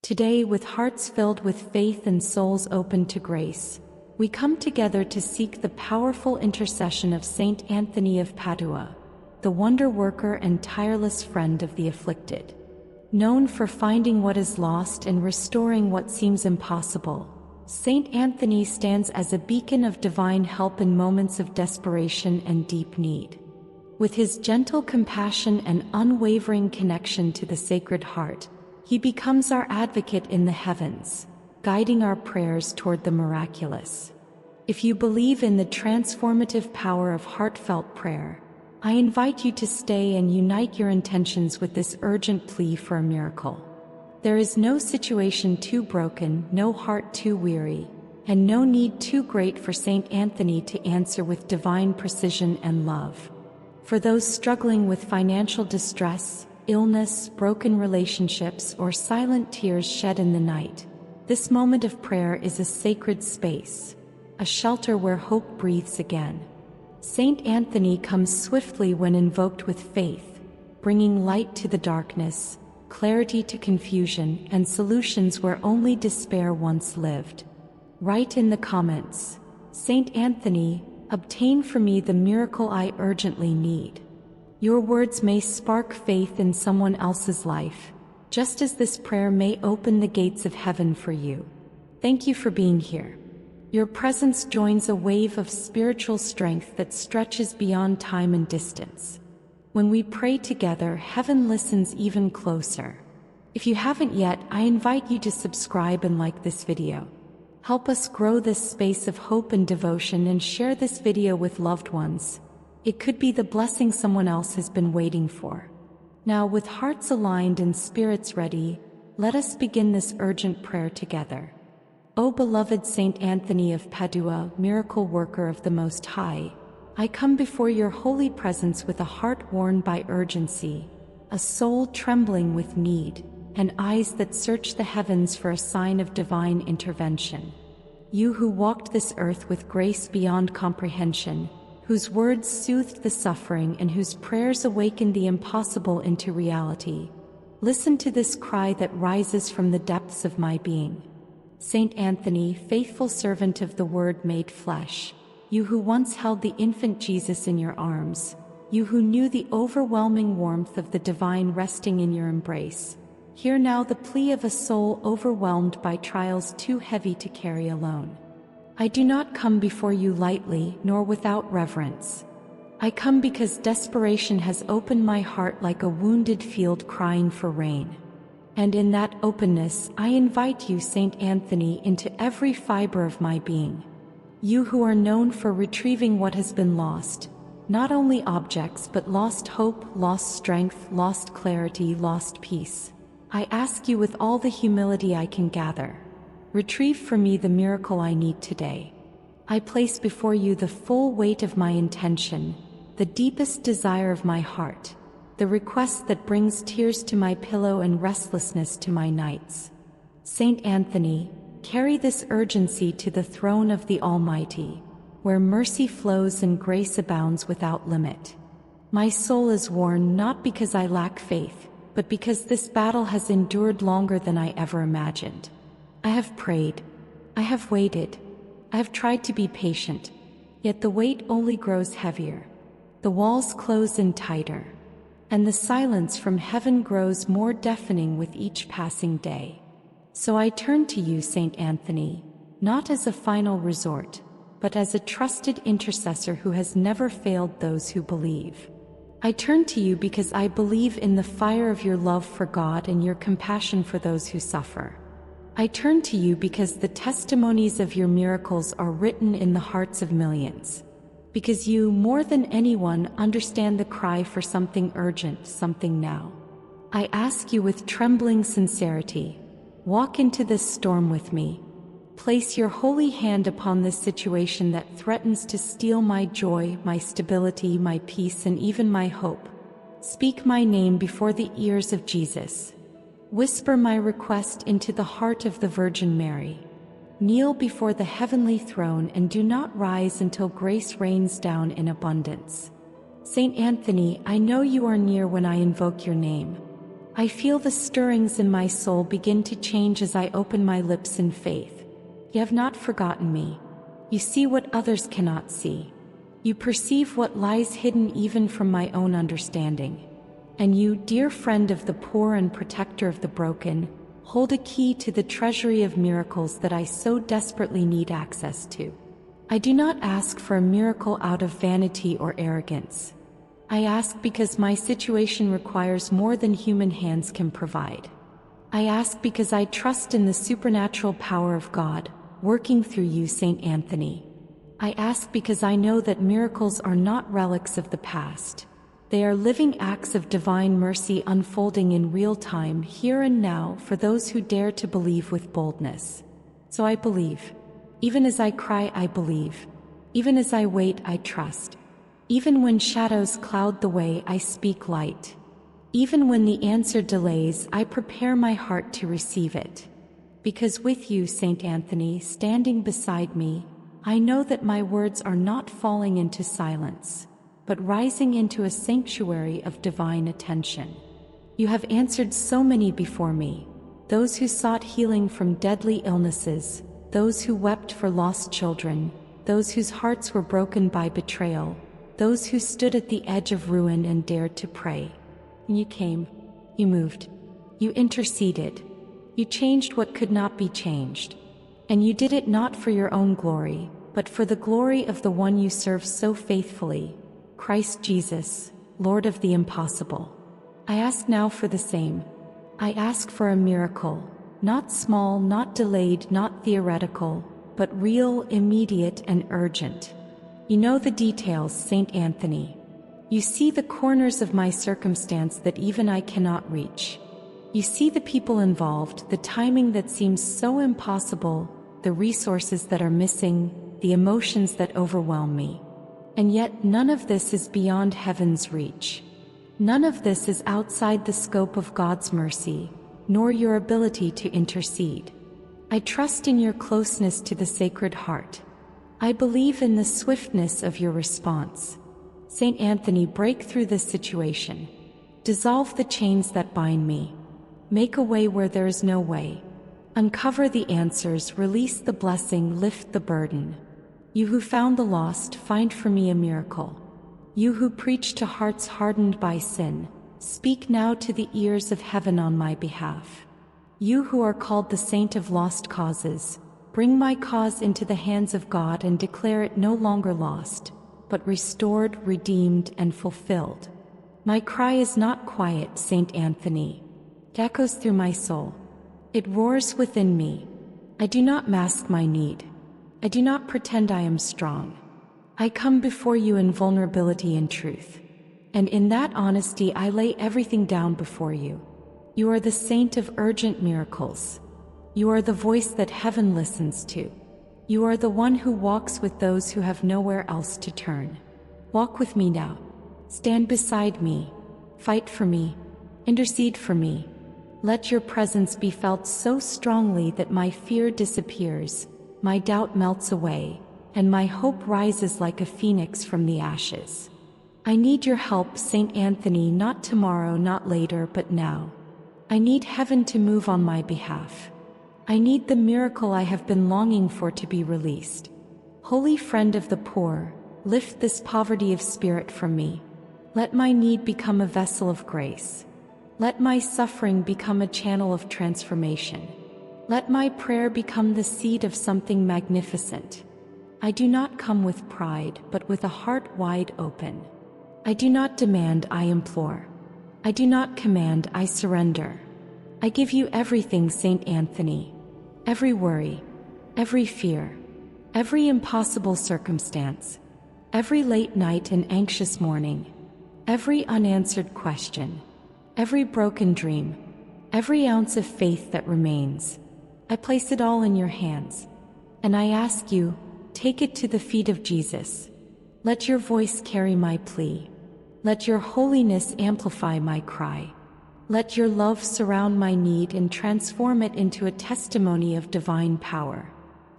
Today, with hearts filled with faith and souls open to grace, we come together to seek the powerful intercession of Saint Anthony of Padua, the wonder worker and tireless friend of the afflicted. Known for finding what is lost and restoring what seems impossible, Saint Anthony stands as a beacon of divine help in moments of desperation and deep need. With his gentle compassion and unwavering connection to the Sacred Heart, he becomes our advocate in the heavens, guiding our prayers toward the miraculous. If you believe in the transformative power of heartfelt prayer, I invite you to stay and unite your intentions with this urgent plea for a miracle. There is no situation too broken, no heart too weary, and no need too great for Saint Anthony to answer with divine precision and love. For those struggling with financial distress, illness, broken relationships, or silent tears shed in the night, this moment of prayer is a sacred space, a shelter where hope breathes again. Saint Anthony comes swiftly when invoked with faith, bringing light to the darkness, clarity to confusion, and solutions where only despair once lived. Write in the comments, "Saint Anthony, obtain for me the miracle I urgently need." Your words may spark faith in someone else's life, just as this prayer may open the gates of heaven for you. Thank you for being here. Your presence joins a wave of spiritual strength that stretches beyond time and distance. When we pray together, heaven listens even closer. If you haven't yet, I invite you to subscribe and like this video. Help us grow this space of hope and devotion, and share this video with loved ones. It could be the blessing someone else has been waiting for. Now, with hearts aligned and spirits ready, let us begin this urgent prayer together. O beloved Saint Anthony of Padua, miracle worker of the Most High, I come before your holy presence with a heart worn by urgency, a soul trembling with need, and eyes that search the heavens for a sign of divine intervention. You who walked this earth with grace beyond comprehension, whose words soothed the suffering and whose prayers awakened the impossible into reality, listen to this cry that rises from the depths of my being. Saint Anthony, faithful servant of the Word made flesh, you who once held the infant Jesus in your arms, you who knew the overwhelming warmth of the divine resting in your embrace, hear now the plea of a soul overwhelmed by trials too heavy to carry alone. I do not come before you lightly, nor without reverence. I come because desperation has opened my heart like a wounded field crying for rain. And in that openness, I invite you, Saint Anthony, into every fiber of my being. You who are known for retrieving what has been lost, not only objects but lost hope, lost strength, lost clarity, lost peace. I ask you with all the humility I can gather, retrieve for me the miracle I need today. I place before you the full weight of my intention, the deepest desire of my heart, the request that brings tears to my pillow and restlessness to my nights. Saint Anthony, carry this urgency to the throne of the Almighty, where mercy flows and grace abounds without limit. My soul is worn not because I lack faith, but because this battle has endured longer than I ever imagined. I have prayed, I have waited, I have tried to be patient, yet the weight only grows heavier. The walls close in tighter, and the silence from heaven grows more deafening with each passing day. So I turn to you, Saint Anthony, not as a final resort, but as a trusted intercessor who has never failed those who believe. I turn to you because I believe in the fire of your love for God and your compassion for those who suffer. I turn to you because the testimonies of your miracles are written in the hearts of millions. Because you, more than anyone, understand the cry for something urgent, something now. I ask you with trembling sincerity, walk into this storm with me. Place your holy hand upon this situation that threatens to steal my joy, my stability, my peace, and even my hope. Speak my name before the ears of Jesus. Whisper my request into the heart of the Virgin Mary. Kneel before the heavenly throne and do not rise until grace rains down in abundance. Saint Anthony, I know you are near when I invoke your name. I feel the stirrings in my soul begin to change as I open my lips in faith. You have not forgotten me. You see what others cannot see. You perceive what lies hidden even from my own understanding. And you, dear friend of the poor and protector of the broken, hold a key to the treasury of miracles that I so desperately need access to. I do not ask for a miracle out of vanity or arrogance. I ask because my situation requires more than human hands can provide. I ask because I trust in the supernatural power of God, working through you, Saint Anthony. I ask because I know that miracles are not relics of the past. They are living acts of divine mercy unfolding in real time, here and now, for those who dare to believe with boldness. So I believe. Even as I cry, I believe. Even as I wait, I trust. Even when shadows cloud the way, I speak light. Even when the answer delays, I prepare my heart to receive it. Because with you, Saint Anthony, standing beside me, I know that my words are not falling into silence, but rising into a sanctuary of divine attention. You have answered so many before me, those who sought healing from deadly illnesses, those who wept for lost children, those whose hearts were broken by betrayal, those who stood at the edge of ruin and dared to pray. And you came, you moved, you interceded, you changed what could not be changed. And you did it not for your own glory, but for the glory of the one you serve so faithfully, Christ Jesus, Lord of the impossible. I ask now for the same. I ask for a miracle, not small, not delayed, not theoretical, but real, immediate, and urgent. You know the details, Saint Anthony. You see the corners of my circumstance that even I cannot reach. You see the people involved, the timing that seems so impossible, the resources that are missing, the emotions that overwhelm me. And yet none of this is beyond heaven's reach. None of this is outside the scope of God's mercy, nor your ability to intercede. I trust in your closeness to the Sacred Heart. I believe in the swiftness of your response. Saint Anthony, break through this situation. Dissolve the chains that bind me. Make a way where there is no way. Uncover the answers, release the blessing, lift the burden. You who found the lost, find for me a miracle. You who preach to hearts hardened by sin, speak now to the ears of heaven on my behalf. You who are called the saint of lost causes, bring my cause into the hands of God and declare it no longer lost, but restored, redeemed, and fulfilled. My cry is not quiet, Saint Anthony. It echoes through my soul. It roars within me. I do not mask my need. I do not pretend I am strong. I come before you in vulnerability and truth. And in that honesty I lay everything down before you. You are the saint of urgent miracles. You are the voice that heaven listens to. You are the one who walks with those who have nowhere else to turn. Walk with me now. Stand beside me. Fight for me. Intercede for me. Let your presence be felt so strongly that my fear disappears, my doubt melts away, and my hope rises like a phoenix from the ashes. I need your help, Saint Anthony, not tomorrow, not later, but now. I need heaven to move on my behalf. I need the miracle I have been longing for to be released. Holy friend of the poor, lift this poverty of spirit from me. Let my need become a vessel of grace. Let my suffering become a channel of transformation. Let my prayer become the seed of something magnificent. I do not come with pride, but with a heart wide open. I do not demand, I implore. I do not command, I surrender. I give you everything, Saint Anthony. Every worry, every fear, every impossible circumstance, every late night and anxious morning, every unanswered question, every broken dream, every ounce of faith that remains. I place it all in your hands. And I ask you, take it to the feet of Jesus. Let your voice carry my plea. Let your holiness amplify my cry. Let your love surround my need and transform it into a testimony of divine power.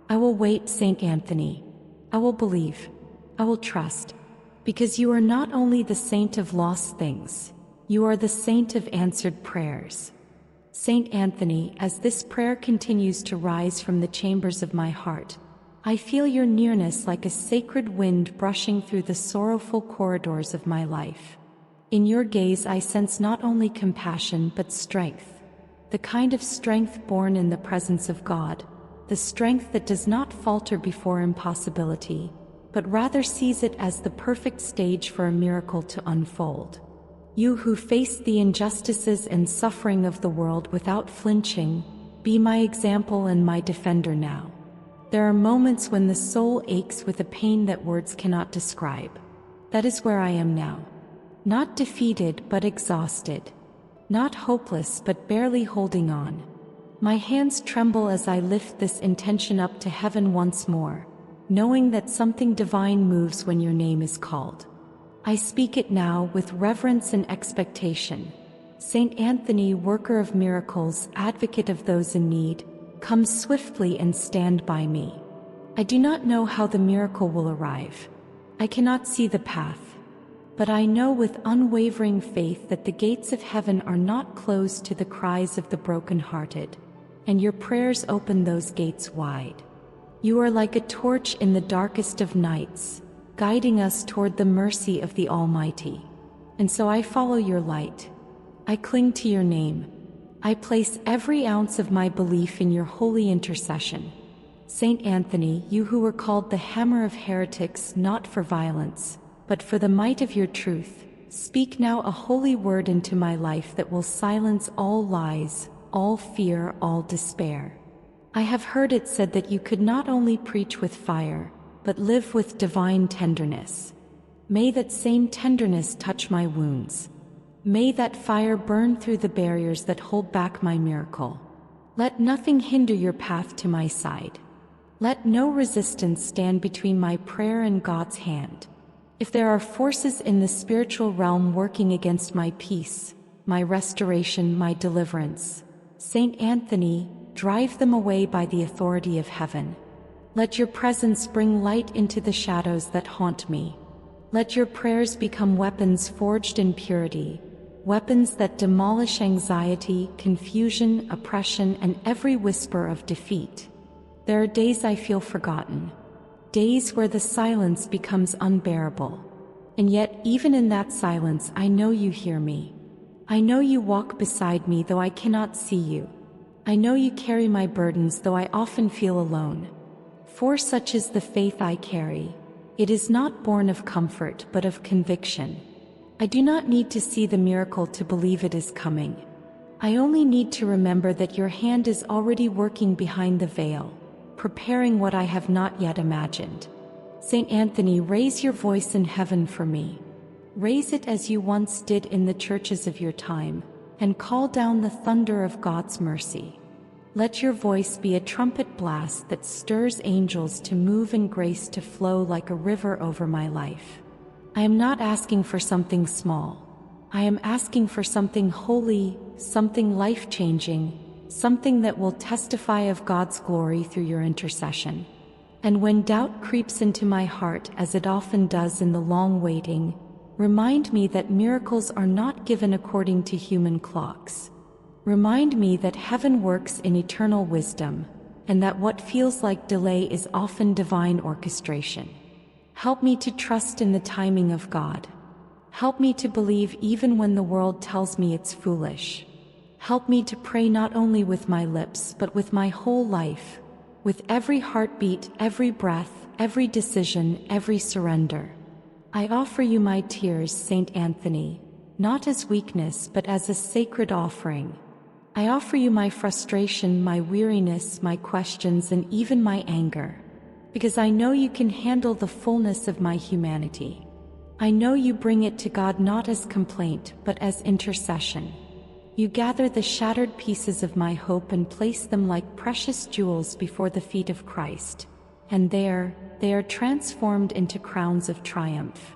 I will wait, Saint Anthony. I will believe. I will trust. Because you are not only the saint of lost things, You are the saint of answered prayers. Saint Anthony, as this prayer continues to rise from the chambers of my heart, I feel your nearness like a sacred wind brushing through the sorrowful corridors of my life. In your gaze I sense not only compassion but strength, the kind of strength born in the presence of God, the strength that does not falter before impossibility, but rather sees it as the perfect stage for a miracle to unfold. You who face the injustices and suffering of the world without flinching, be my example and my defender now. There are moments when the soul aches with a pain that words cannot describe. That is where I am now. Not defeated but exhausted. Not hopeless but barely holding on. My hands tremble as I lift this intention up to heaven once more, knowing that something divine moves when your name is called. I speak it now with reverence and expectation. Saint Anthony, worker of miracles, advocate of those in need, come swiftly and stand by me. I do not know how the miracle will arrive. I cannot see the path. But I know with unwavering faith that the gates of heaven are not closed to the cries of the broken-hearted, and your prayers open those gates wide. You are like a torch in the darkest of nights, guiding us toward the mercy of the Almighty. And so I follow your light. I cling to your name. I place every ounce of my belief in your holy intercession. Saint Anthony, you who were called the hammer of heretics not for violence, but for the might of your truth, speak now a holy word into my life that will silence all lies, all fear, all despair. I have heard it said that you could not only preach with fire, but live with divine tenderness. May that same tenderness touch my wounds. May that fire burn through the barriers that hold back my miracle. Let nothing hinder your path to my side. Let no resistance stand between my prayer and God's hand. If there are forces in the spiritual realm working against my peace, my restoration, my deliverance, Saint Anthony, drive them away by the authority of heaven. Let your presence bring light into the shadows that haunt me. Let your prayers become weapons forged in purity, weapons that demolish anxiety, confusion, oppression, and every whisper of defeat. There are days I feel forgotten, days where the silence becomes unbearable. And yet, even in that silence, I know you hear me. I know you walk beside me though I cannot see you. I know you carry my burdens though I often feel alone. For such is the faith I carry. It is not born of comfort but of conviction. I do not need to see the miracle to believe it is coming. I only need to remember that your hand is already working behind the veil, preparing what I have not yet imagined. Saint Anthony, raise your voice in heaven for me. Raise it as you once did in the churches of your time, and call down the thunder of God's mercy. Let your voice be a trumpet blast that stirs angels to move and grace to flow like a river over my life. I am not asking for something small. I am asking for something holy, something life-changing, something that will testify of God's glory through your intercession. And when doubt creeps into my heart, as it often does in the long waiting, remind me that miracles are not given according to human clocks. Remind me that heaven works in eternal wisdom, and that what feels like delay is often divine orchestration. Help me to trust in the timing of God. Help me to believe even when the world tells me it's foolish. Help me to pray not only with my lips but with my whole life, with every heartbeat, every breath, every decision, every surrender. I offer you my tears, Saint Anthony, not as weakness but as a sacred offering. I offer you my frustration, my weariness, my questions, and even my anger, because I know you can handle the fullness of my humanity. I know you bring it to God not as complaint, but as intercession. You gather the shattered pieces of my hope and place them like precious jewels before the feet of Christ, and there, they are transformed into crowns of triumph.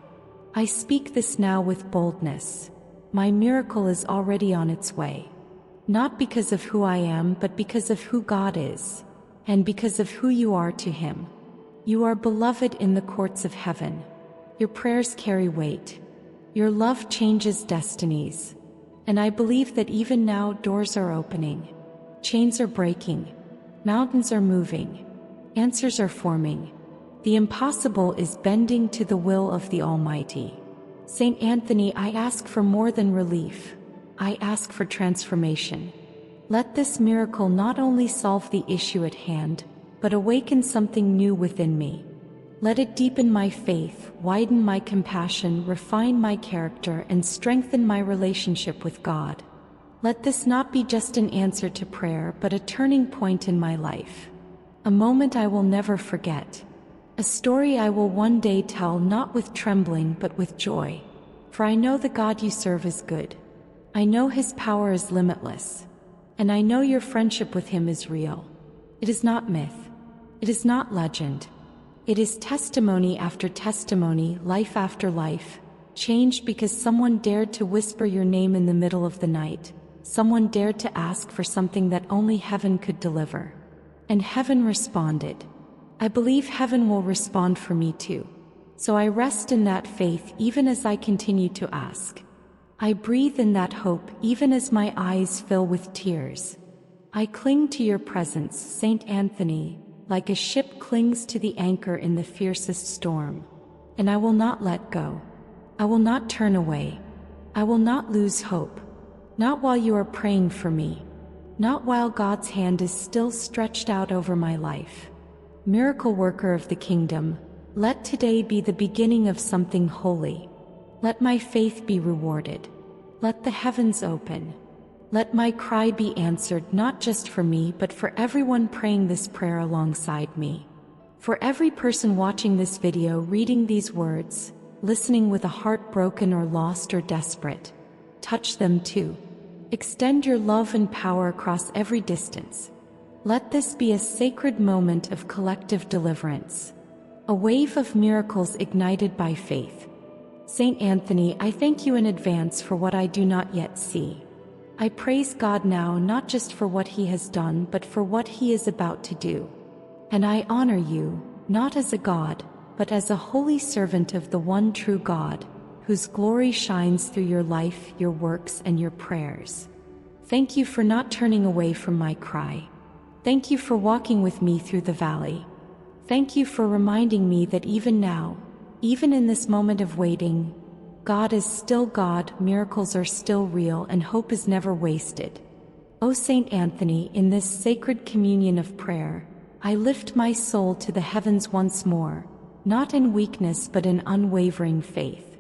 I speak this now with boldness. My miracle is already on its way. Not because of who I am, but because of who God is, and because of who you are to Him. You are beloved in the courts of heaven. Your prayers carry weight. Your love changes destinies. And I believe that even now doors are opening, chains are breaking, mountains are moving, answers are forming. The impossible is bending to the will of the Almighty. Saint Anthony, I ask for more than relief. I ask for transformation. Let this miracle not only solve the issue at hand, but awaken something new within me. Let it deepen my faith, widen my compassion, refine my character, and strengthen my relationship with God. Let this not be just an answer to prayer, but a turning point in my life. A moment I will never forget. A story I will one day tell, not with trembling but with joy. For I know the God you serve is good. I know His power is limitless. And I know your friendship with Him is real. It is not myth. It is not legend. It is testimony after testimony, life after life, changed because someone dared to whisper your name in the middle of the night. Someone dared to ask for something that only heaven could deliver. And heaven responded. I believe heaven will respond for me too. So I rest in that faith even as I continue to ask. I breathe in that hope even as my eyes fill with tears. I cling to your presence, Saint Anthony, like a ship clings to the anchor in the fiercest storm. And I will not let go. I will not turn away. I will not lose hope. Not while you are praying for me. Not while God's hand is still stretched out over my life. Miracle worker of the kingdom, let today be the beginning of something holy. Let my faith be rewarded. Let the heavens open. Let my cry be answered, not just for me but for everyone praying this prayer alongside me. For every person watching this video, reading these words, listening with a heart broken or lost or desperate. Touch them too. Extend your love and power across every distance. Let this be a sacred moment of collective deliverance. A wave of miracles ignited by faith. Saint Anthony, I thank you in advance for what I do not yet see. I praise God now not just for what He has done but for what He is about to do. And I honor you, not as a god, but as a holy servant of the one true God, whose glory shines through your life, your works, and your prayers. Thank you for not turning away from my cry. Thank you for walking with me through the valley. Thank you for reminding me that even now, even in this moment of waiting, God is still God, miracles are still real, and hope is never wasted. O Saint Anthony, in this sacred communion of prayer, I lift my soul to the heavens once more, not in weakness but in unwavering faith.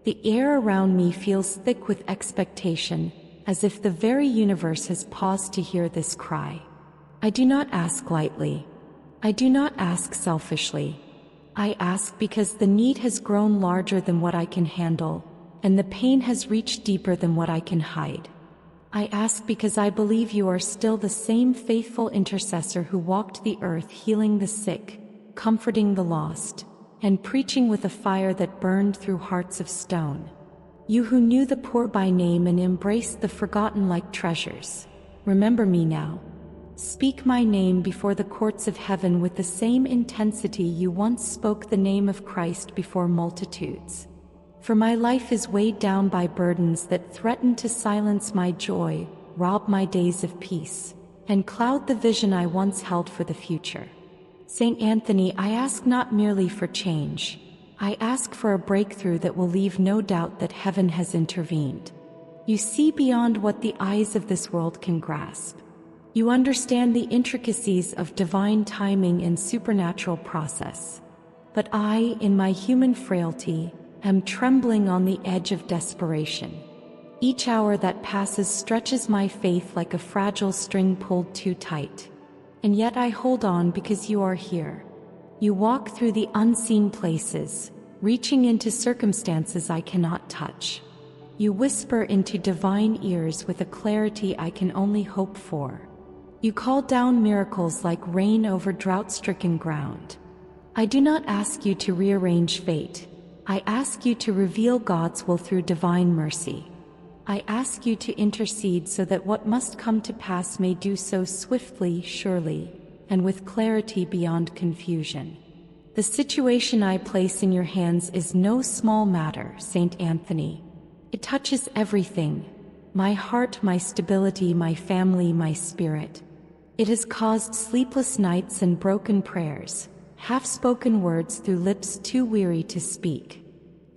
The air around me feels thick with expectation, as if the very universe has paused to hear this cry. I do not ask lightly. I do not ask selfishly. I ask because the need has grown larger than what I can handle, and the pain has reached deeper than what I can hide. I ask because I believe you are still the same faithful intercessor who walked the earth healing the sick, comforting the lost, and preaching with a fire that burned through hearts of stone. You who knew the poor by name and embraced the forgotten like treasures. Remember me now. Speak my name before the courts of heaven with the same intensity you once spoke the name of Christ before multitudes. For my life is weighed down by burdens that threaten to silence my joy, rob my days of peace, and cloud the vision I once held for the future. Saint Anthony, I ask not merely for change. I ask for a breakthrough that will leave no doubt that heaven has intervened. You see beyond what the eyes of this world can grasp. You understand the intricacies of divine timing and supernatural process. But I, in my human frailty, am trembling on the edge of desperation. Each hour that passes stretches my faith like a fragile string pulled too tight. And yet I hold on because you are here. You walk through the unseen places, reaching into circumstances I cannot touch. You whisper into divine ears with a clarity I can only hope for. You call down miracles like rain over drought-stricken ground. I do not ask you to rearrange fate. I ask you to reveal God's will through divine mercy. I ask you to intercede so that what must come to pass may do so swiftly, surely, and with clarity beyond confusion. The situation I place in your hands is no small matter, Saint Anthony. It touches everything. my heart, my stability, my family, my spirit. It has caused sleepless nights and broken prayers, half-spoken words through lips too weary to speak.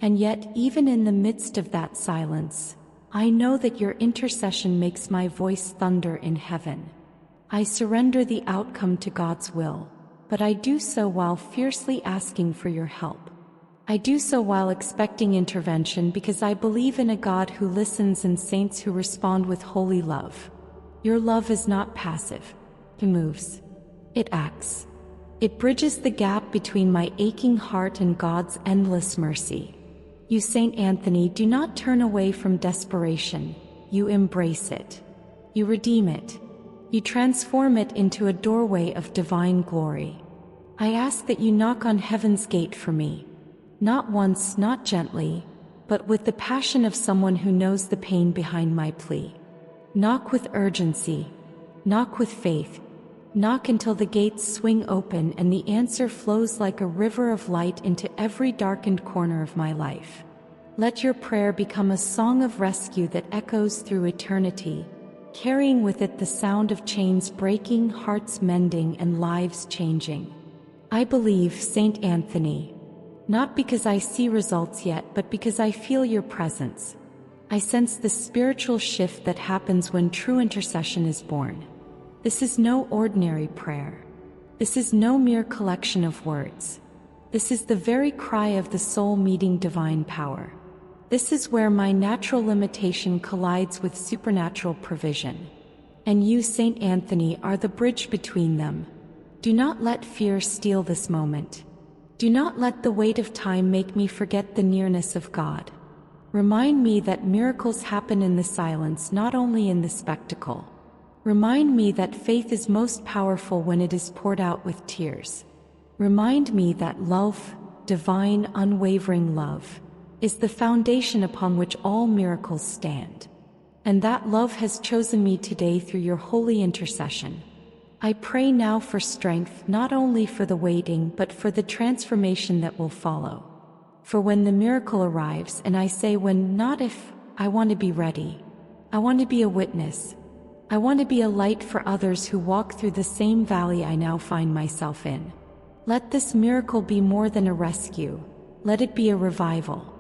And yet, even in the midst of that silence, I know that your intercession makes my voice thunder in heaven. I surrender the outcome to God's will, but I do so while fiercely asking for your help. I do so while expecting intervention because I believe in a God who listens and saints who respond with holy love. Your love is not passive. It moves. It acts. It bridges the gap between my aching heart and God's endless mercy. You, Saint Anthony, do not turn away from desperation. You embrace it. You redeem it. You transform it into a doorway of divine glory. I ask that you knock on heaven's gate for me. Not once, not gently, but with the passion of someone who knows the pain behind my plea. Knock with urgency. Knock with faith. Knock until the gates swing open and the answer flows like a river of light into every darkened corner of my life. Let your prayer become a song of rescue that echoes through eternity, carrying with it the sound of chains breaking, hearts mending, and lives changing. I believe, Saint Anthony, not because I see results yet, but because I feel your presence. I sense the spiritual shift that happens when true intercession is born. This is no ordinary prayer. This is no mere collection of words. This is the very cry of the soul meeting divine power. This is where my natural limitation collides with supernatural provision. And you, Saint Anthony, are the bridge between them. Do not let fear steal this moment. Do not let the weight of time make me forget the nearness of God. Remind me that miracles happen in the silence, not only in the spectacle. Remind me that faith is most powerful when it is poured out with tears. Remind me that love, divine, unwavering love, is the foundation upon which all miracles stand. And that love has chosen me today through your holy intercession. I pray now for strength, not only for the waiting, but for the transformation that will follow. For when the miracle arrives, and I say when, not if, I want to be ready. I want to be a witness. I want to be a light for others who walk through the same valley I now find myself in. Let this miracle be more than a rescue. Let it be a revival,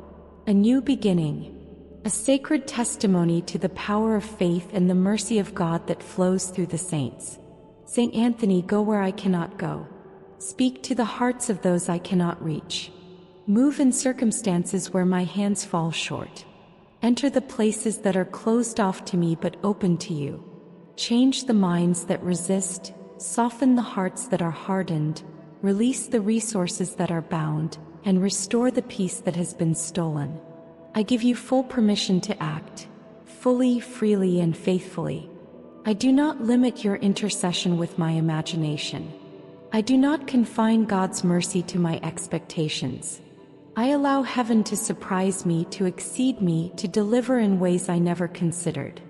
a new beginning, a sacred testimony to the power of faith and the mercy of God that flows through the saints. Saint Anthony, go where I cannot go. Speak to the hearts of those I cannot reach. Move in circumstances where my hands fall short. Enter the places that are closed off to me but open to you. Change the minds that resist, soften the hearts that are hardened, release the resources that are bound, and restore the peace that has been stolen. I give you full permission to act, fully, freely, and faithfully. I do not limit your intercession with my imagination. I do not confine God's mercy to my expectations. I allow heaven to surprise me, to exceed me, to deliver in ways I never considered.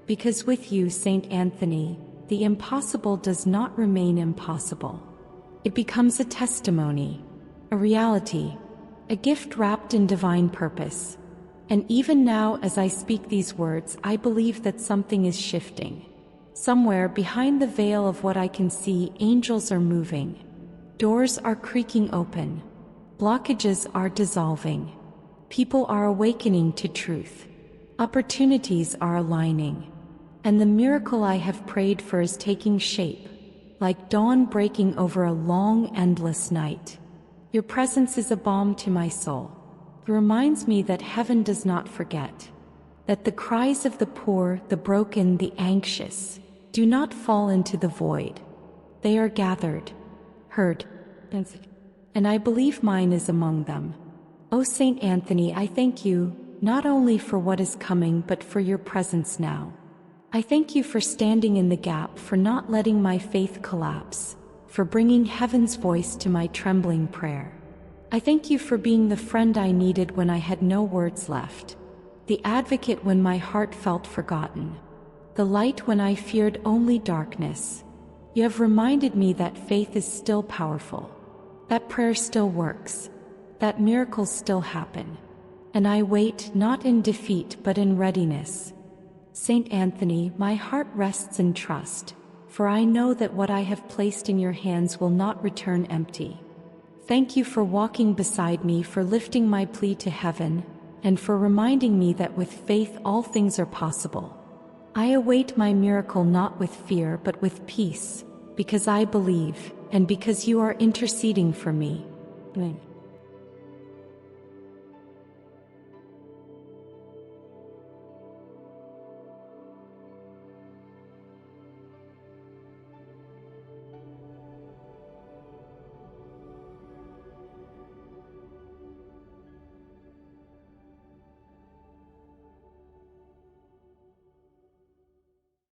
Because with you, Saint Anthony, the impossible does not remain impossible. It becomes a testimony, a reality, a gift wrapped in divine purpose. And even now, as I speak these words, I believe that something is shifting. Somewhere behind the veil of what I can see, angels are moving. Doors are creaking open. Blockages are dissolving. People are awakening to truth. Opportunities are aligning. And the miracle I have prayed for is taking shape, like dawn breaking over a long, endless night. Your presence is a balm to my soul. It reminds me that heaven does not forget, that the cries of the poor, the broken, the anxious, do not fall into the void. They are gathered, heard, and I believe mine is among them. O Saint Anthony, I thank you, not only for what is coming, but for your presence now. I thank you for standing in the gap, for not letting my faith collapse, for bringing heaven's voice to my trembling prayer. I thank you for being the friend I needed when I had no words left, the advocate when my heart felt forgotten, the light when I feared only darkness. You have reminded me that faith is still powerful, that prayer still works, that miracles still happen. And I wait, not in defeat but in readiness. Saint Anthony, my heart rests in trust, for I know that what I have placed in your hands will not return empty. Thank you for walking beside me, for lifting my plea to heaven, and for reminding me that with faith all things are possible. I await my miracle not with fear but with peace, because I believe, and because you are interceding for me. Amen.